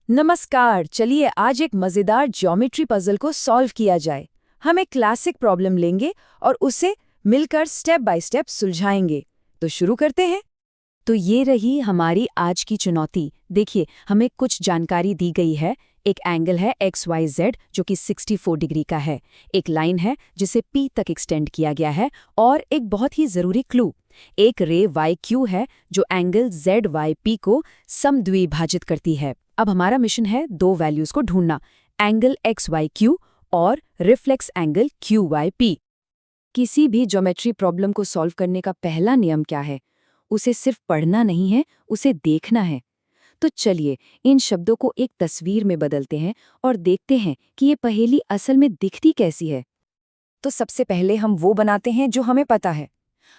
नमस्कार। चलिए आज एक मजेदार ज्योमेट्री पजल को सॉल्व किया जाए। हम एक क्लासिक प्रॉब्लम लेंगे और उसे मिलकर स्टेप बाय स्टेप सुलझाएंगे। तो शुरू करते हैं। तो ये रही हमारी आज की चुनौती। देखिए, हमें कुछ जानकारी दी गई है। एक एंगल है XYZ जो कि 64 डिग्री का है। एक लाइन है जिसे P तक एक्सटेंड किया गया है और एक बहुत ही ज़रूरी क्लू, एक रे YQ है जो एंगल ZYP को समद्विभाजित करती है। अब हमारा मिशन है दो वैल्यूज़ को ढूंढना, एंगल XYQ और रिफ्लेक्स एंगल QYP। किसी भी ज्योमेट्री प्रॉब्लम को सॉल्व करने का पहला नियम क्या है? उसे सिर्फ पढ़ना नहीं है, उसे देखना है। तो चलिए इन शब्दों को एक तस्वीर में बदलते हैं और देखते हैं कि ये पहेली असल में दिखती कैसी है। तो सबसे पहले हम वो बनाते हैं जो हमें पता है।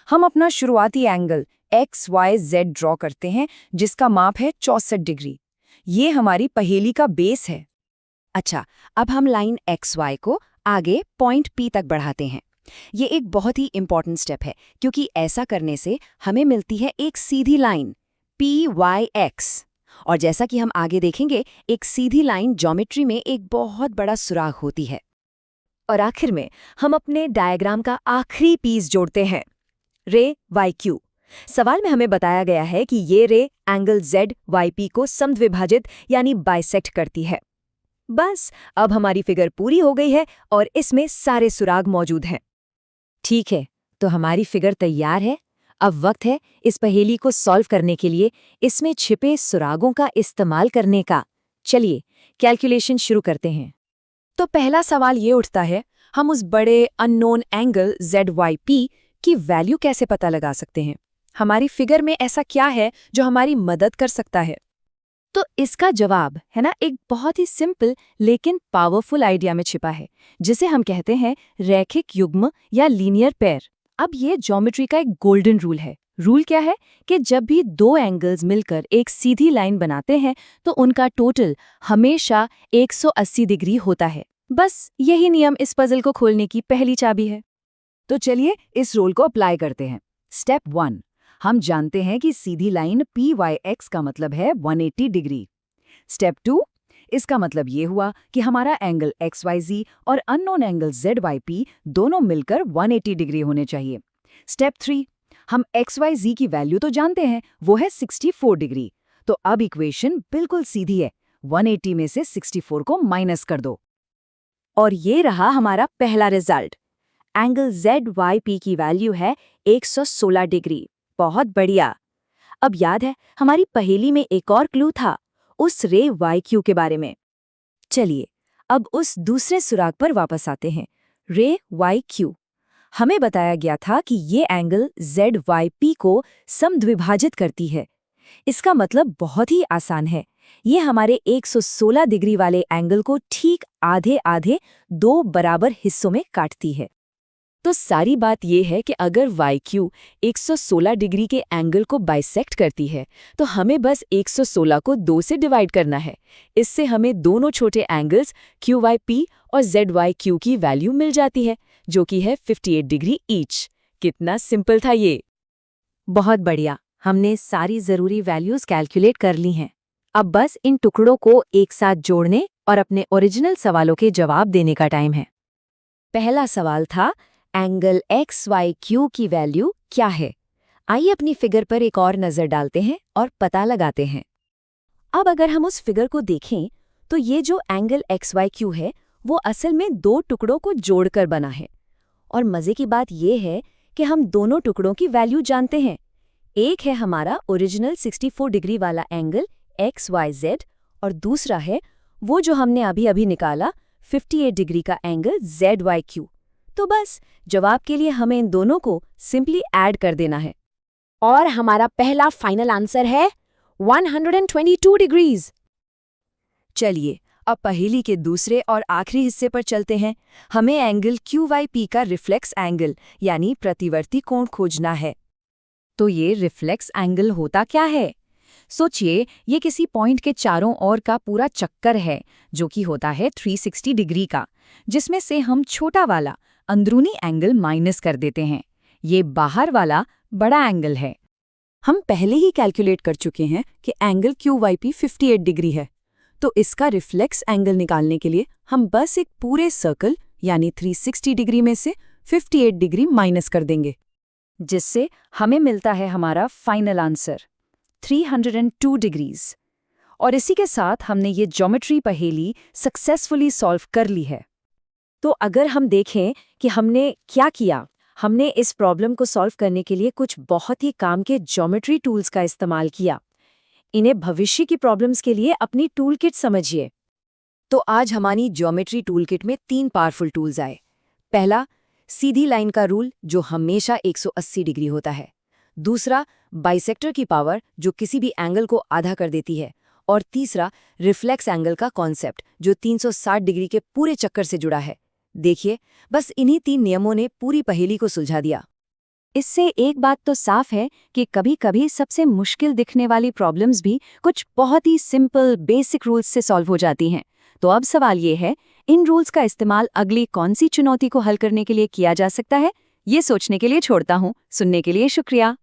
हम अपना शुरुआती एंगल XYZ ड्रॉ करते हैं जिसका माप है 64 डिग्री। ये हमारी पहेली का बेस है। अच्छा, अब हम लाइन XY को आगे पॉइंट P तक बढ़ाते हैं। ये एक बहुत ही इंपॉर्टेंट स्टेप है क्योंकि ऐसा करने से हमें मिलती है एक सीधी लाइन PYX। और जैसा कि हम आगे देखेंगे, एक सीधी लाइन ज्योमेट्री में एक बहुत बड़ा सुराग होती है। और आखिर में हम अपने डायग्राम का आखिरी पीस जोड़ते हैं, रे YQ। सवाल में हमें बताया गया है कि ये रे एंगल ZYP को समद्विभाजित यानी बाइसेक्ट करती है। बस अब हमारी फिगर पूरी हो गई है और इसमें सारे सुराग मौजूद हैं। ठीक है, तो हमारी फिगर तैयार है। अब वक्त है इस पहेली को सॉल्व करने के लिए इसमें छिपे सुरागों का इस्तेमाल करने का। चलिए कैलकुलेशन शुरू करते हैं। तो पहला सवाल ये उठता है, हम उस बड़े अननोन एंगल ZYP की वैल्यू कैसे पता लगा सकते हैं? हमारी फिगर में ऐसा क्या है जो हमारी मदद कर सकता है? तो इसका जवाब है ना, एक बहुत ही सिंपल लेकिन पावरफुल आइडिया में छिपा है, जिसे हम कहते हैं रैखिक युग्म या लीनियर पेयर। अब ये ज्योमेट्री का एक गोल्डन रूल है। रूल क्या है कि जब भी दो एंगल्स मिलकर एक सीधी लाइन बनाते हैं तो उनका टोटल हमेशा 180 डिग्री होता है। बस यही नियम इस पजल को खोलने की पहली चाबी है। तो चलिए इस रूल को अप्लाई करते हैं। स्टेप 1, हम जानते हैं कि सीधी लाइन PYX का मतलब है 180 डिग्री। स्टेप 2, इसका मतलब ये हुआ कि हमारा एंगल XYZ और अननोन एंगल ZYP दोनों मिलकर 180 डिग्री होने चाहिए। स्टेप 3, हम XYZ की वैल्यू तो जानते हैं, वो है 64 डिग्री। तो अब इक्वेशन बिल्कुल सीधी है, 180 में से 64 को माइनस कर दो। और ये रहा हमारा पहला रिजल्ट। एंगल ZYP की वैल्यू है 116 डिग्री। बहुत बढ़िया। अब याद है हमारी पहेली में एक और क्लू था, उस रे YQ के बारे में। चलिए अब उस दूसरे सुराग पर वापस आते हैं, रे YQ। हमें बताया गया था कि ये एंगल ZYP को समद्विभाजित करती है। इसका मतलब बहुत ही आसान है, ये हमारे 116 डिग्री वाले एंगल को ठीक आधे आधे दो बराबर हिस्सों में काटती है। तो सारी बात यह है कि अगर YQ 116 डिग्री के एंगल को बाइसेक्ट करती है तो हमें बस 116 को 2 से डिवाइड करना है। इससे हमें दोनों छोटे एंगल्स QYP और ZYQ की वैल्यू मिल जाती है, जो कि है 58 डिग्री ईच। कितना सिंपल था ये। बहुत बढ़िया, हमने सारी ज़रूरी वैल्यूज़ कैलकुलेट कर ली हैं। अब बस इन टुकड़ों को एक साथ जोड़ने और अपने ओरिजिनल सवालों के जवाब देने का टाइम है। पहला सवाल था, एंगल XYQ की वैल्यू क्या है? आइए अपनी फिगर पर एक और नज़र डालते हैं और पता लगाते हैं। अब अगर हम उस फिगर को देखें तो ये जो एंगल XYQ है वो असल में दो टुकड़ों को जोड़कर बना है। और मज़े की बात यह है कि हम दोनों टुकड़ों की वैल्यू जानते हैं। एक है हमारा ओरिजिनल 64 डिग्री वाला एंगल XYZ और दूसरा है वो जो हमने अभी अभी निकाला 58 डिग्री का एंगल ZYQ। तो बस जवाब के लिए हमें इन दोनों को सिंपली ऐड कर देना है। और हमारा पहला फाइनल आंसर है 122 डिग्रीज। चलिए अब पहेली के दूसरे और आखिरी हिस्से पर चलते हैं। हमें एंगल QYP का रिफ्लेक्स एंगल यानी प्रतिवर्ती कोण खोजना है। तो ये रिफ्लेक्स एंगल होता क्या है? सोचिए, ये किसी पॉइंट के चारों ओर का पूरा चक्कर है जो कि होता है 360 डिग्री का, जिसमें से हम छोटा वाला अंदरूनी एंगल माइनस कर देते हैं। ये बाहर वाला बड़ा एंगल है। हम पहले ही कैलकुलेट कर चुके हैं कि एंगल QYP 58 डिग्री है। तो इसका रिफ्लेक्स एंगल निकालने के लिए हम बस एक पूरे सर्कल यानी 360 डिग्री में से 58 डिग्री माइनस कर देंगे, जिससे हमें मिलता है हमारा फाइनल आंसर 302 डिग्रीज। और इसी के साथ हमने ये ज्योमेट्री पहेली सक्सेसफुली सॉल्व कर ली है। तो अगर हम देखें कि हमने क्या किया, हमने इस प्रॉब्लम को सॉल्व करने के लिए कुछ बहुत ही काम के ज्योमेट्री टूल्स का इस्तेमाल किया। इन्हें भविष्य की प्रॉब्लम्स के लिए अपनी टूल किट समझिए। तो आज हमारी ज्योमेट्री टूल किट में 3 पावरफुल टूल्स आए। पहला, सीधी लाइन का रूल जो हमेशा 180 डिग्री होता है। दूसरा, बाइसेक्टर की पावर जो किसी भी एंगल को आधा कर देती है। और तीसरा, रिफ्लेक्स एंगल का कॉन्सेप्ट जो 360 डिग्री के पूरे चक्कर से जुड़ा है। देखिए, बस इन्हीं 3 नियमों ने पूरी पहेली को सुलझा दिया। इससे एक बात तो साफ है कि कभी-कभी सबसे मुश्किल दिखने वाली प्रॉब्लम्स भी कुछ बहुत ही सिंपल बेसिक रूल्स से सॉल्व हो जाती हैं। तो अब सवाल ये है, इन रूल्स का इस्तेमाल अगली कौन सी चुनौती को हल करने के लिए किया जा सकता है? ये सोचने के लिए छोड़ता हूँ। सुनने के लिए शुक्रिया।